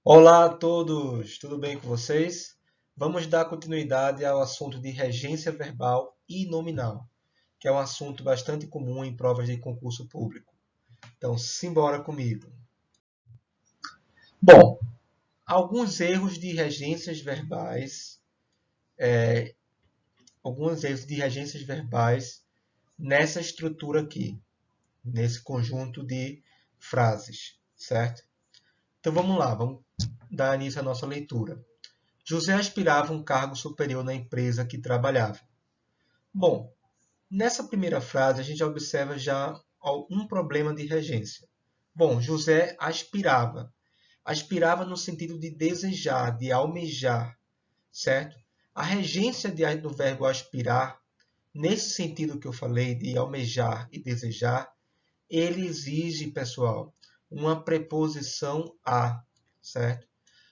Olá a todos, tudo bem com vocês? Vamos dar continuidade ao assunto de regência verbal e nominal, que é um assunto bastante comum em provas de concurso público. Então, simbora comigo. Bom, alguns erros de regências verbais, alguns erros de regências verbais nessa estrutura aqui, nesse conjunto de frases, certo? Então vamos lá, vamos dar início à nossa leitura. José aspirava um cargo superior na empresa que trabalhava. Bom, nessa primeira frase a gente observa já um problema de regência. Bom, José aspirava. Aspirava no sentido de desejar, de almejar, certo? A regência do verbo aspirar, nesse sentido que eu falei de almejar e desejar, ele exige, pessoal, uma preposição a, certo?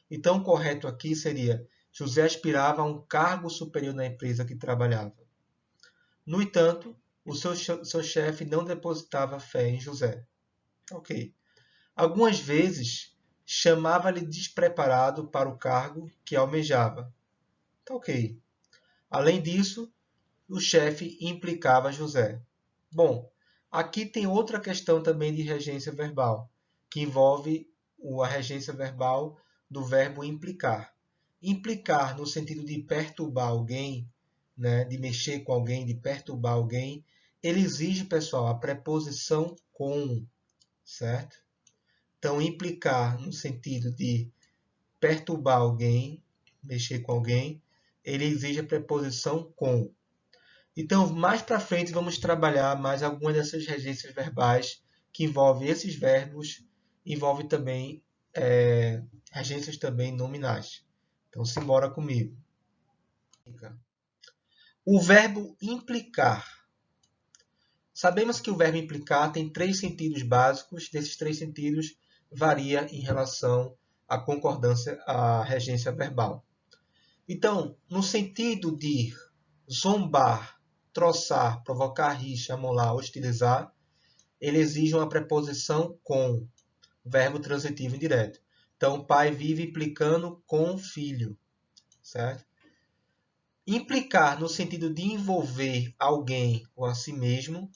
Então, o correto aqui seria: José aspirava a um cargo superior na empresa que trabalhava. No entanto, o seu chefe não depositava fé em José. Ok. Algumas vezes chamava-lhe despreparado para o cargo que almejava. Ok. Além disso, o chefe implicava José. Bom, aqui tem outra questão também de regência verbal, que envolve a regência verbal do verbo implicar. Implicar no sentido de perturbar alguém, né, de mexer com alguém, de perturbar alguém, ele exige, pessoal, a preposição com, certo? Então, implicar no sentido de perturbar alguém, mexer com alguém, ele exige a preposição com. Então, mais para frente, vamos trabalhar mais algumas dessas regências verbais que envolvem esses verbos, envolve também regências também nominais. Então, simbora comigo. O verbo implicar. Sabemos que o verbo implicar tem três sentidos básicos. Desses três sentidos, varia em relação à concordância, à regência verbal. Então, no sentido de zombar, troçar, provocar rixa, amolar, hostilizar, ele exige uma preposição com, verbo transitivo indireto. Então, o pai vive implicando com o filho, certo? Implicar no sentido de envolver alguém ou a si mesmo,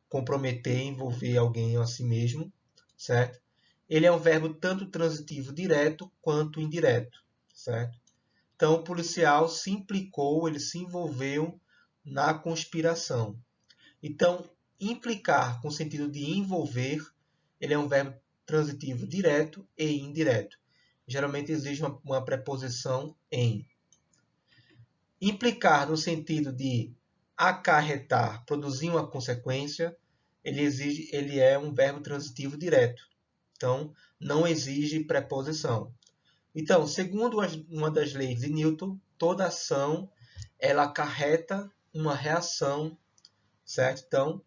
comprometer, envolver alguém ou a si mesmo, certo? Ele é um verbo tanto transitivo direto quanto indireto, certo? Então, o policial se implicou, ele se envolveu na conspiração. Então, implicar com o sentido de envolver, ele é um verbo transitivo direto e indireto. Geralmente exige uma preposição em. Implicar no sentido de acarretar, produzir uma consequência, ele é um verbo transitivo direto. Então, não exige preposição. Então, segundo uma das leis de Newton, toda ação ela acarreta uma reação, certo? Então,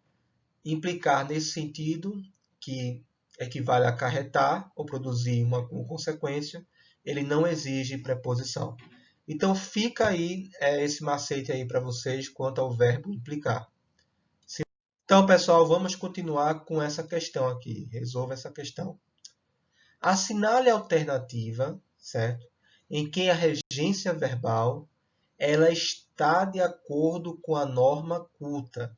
implicar nesse sentido, que equivale a acarretar ou produzir uma consequência, ele não exige preposição. Então, fica aí esse macete aí para vocês quanto ao verbo implicar. Então, pessoal, vamos continuar com essa questão aqui. Resolva essa questão. Assinale a alternativa, certo? Em que a regência verbal ela está de acordo com a norma culta.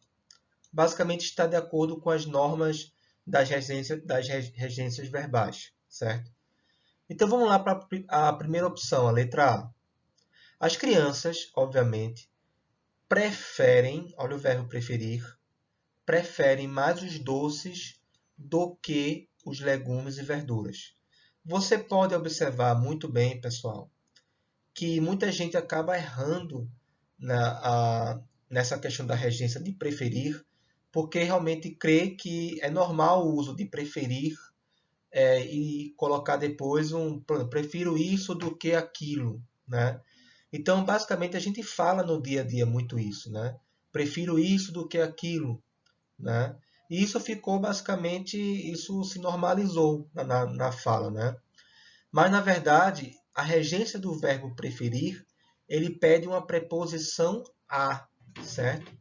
Basicamente está de acordo com as normas das regências verbais, certo? Então vamos lá para a primeira opção, a letra A. As crianças, obviamente, preferem, olha o verbo preferir, preferem mais os doces do que os legumes e verduras. Você pode observar muito bem, pessoal, que muita gente acaba errando nessa questão da regência de preferir, porque realmente crê que é normal o uso de preferir e colocar depois prefiro isso do que aquilo, né? Então, basicamente, a gente fala no dia a dia muito isso, né? Prefiro isso do que aquilo, né? E isso ficou basicamente, isso se normalizou na fala, né? Mas, na verdade, a regência do verbo preferir, ele pede uma preposição a, certo?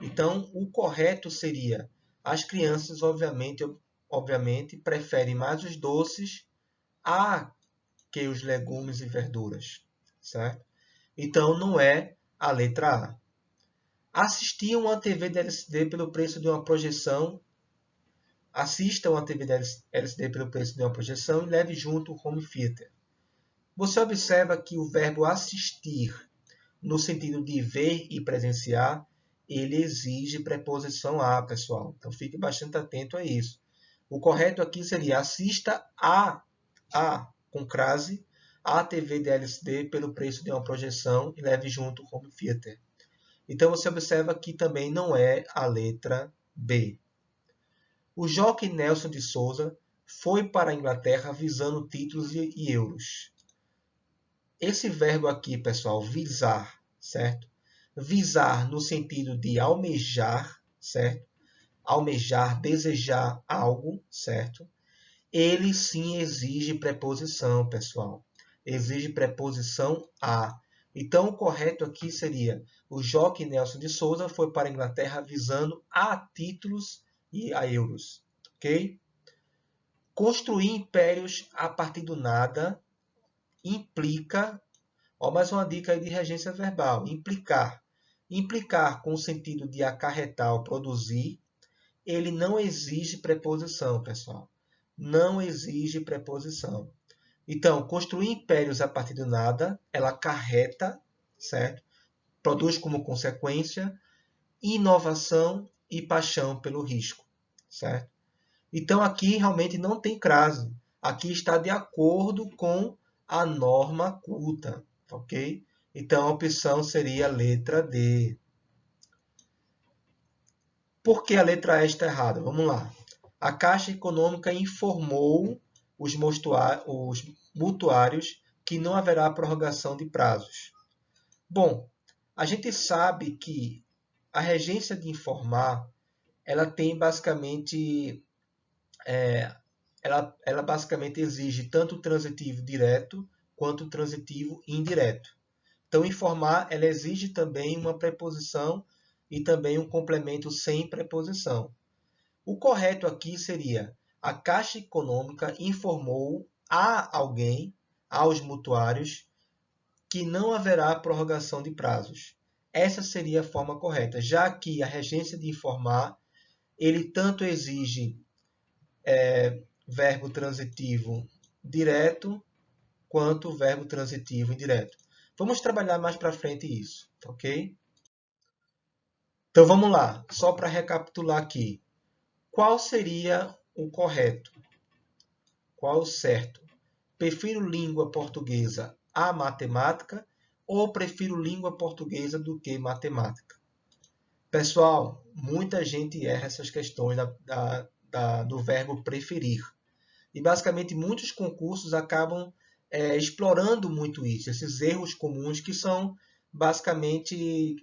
Então, o correto seria: as crianças, obviamente, preferem mais os doces a que os legumes e verduras, certo? Então, não é a letra A. Assistir uma TV de LCD pelo preço de uma projeção. Assista uma TV de LCD pelo preço de uma projeção e leve junto o home theater. Você observa que o verbo assistir, no sentido de ver e presenciar, ele exige preposição a, pessoal. Então, fique bastante atento a isso. O correto aqui seria assista com crase, a TV de LCD pelo preço de uma projeção e leve junto o home theater. Então, você observa que também não é a letra B. O jockey Nelson de Souza foi para a Inglaterra visando títulos e euros. Esse verbo aqui, pessoal, visar, certo? Visar no sentido de almejar, certo? Almejar, desejar algo, certo? Ele sim exige preposição, pessoal. Exige preposição a. Então, o correto aqui seria: o jockey Nelson de Souza foi para a Inglaterra visando a títulos e a euros. Ok? Construir impérios a partir do nada implica, ó, mais uma dica aí de regência verbal, implicar. Implicar com o sentido de acarretar ou produzir, ele não exige preposição, pessoal. Não exige preposição. Então, construir impérios a partir do nada, ela acarreta, certo? Produz como consequência inovação e paixão pelo risco, certo? Então, aqui realmente não tem crase. Aqui está de acordo com a norma culta, ok? Então, a opção seria a letra D. Por que a letra E está errada? Vamos lá. A Caixa Econômica informou os mutuários que não haverá prorrogação de prazos. Bom, a gente sabe que a regência de informar, ela tem basicamente, ela basicamente exige tanto o transitivo direto quanto o transitivo indireto. Então, informar, ela exige também uma preposição e também um complemento sem preposição. O correto aqui seria: a Caixa Econômica informou a alguém, aos mutuários, que não haverá prorrogação de prazos. Essa seria a forma correta, já que a regência de informar, ele tanto exige verbo transitivo direto quanto verbo transitivo indireto. Vamos trabalhar mais para frente isso, ok? Então vamos lá, só para recapitular aqui. Qual seria o correto? Qual o certo? Prefiro língua portuguesa a matemática ou prefiro língua portuguesa do que matemática? Pessoal, muita gente erra essas questões do verbo preferir. E basicamente muitos concursos acabam explorando muito isso, esses erros comuns que são basicamente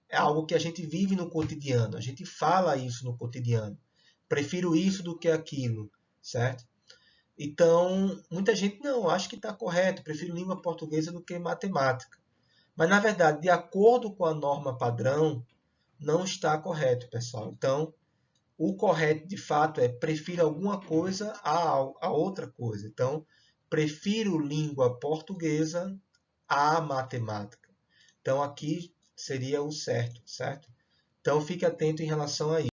algo que a gente vive no cotidiano, a gente fala isso no cotidiano. Prefiro isso do que aquilo, certo? Então, muita gente não, acha que está correto, prefiro língua portuguesa do que matemática. Mas, na verdade, de acordo com a norma padrão, não está correto, pessoal. Então, o correto, de fato, é prefiro alguma coisa a outra coisa. Então, prefiro língua portuguesa à matemática. Então, aqui seria o certo, certo? Então, fique atento em relação a isso.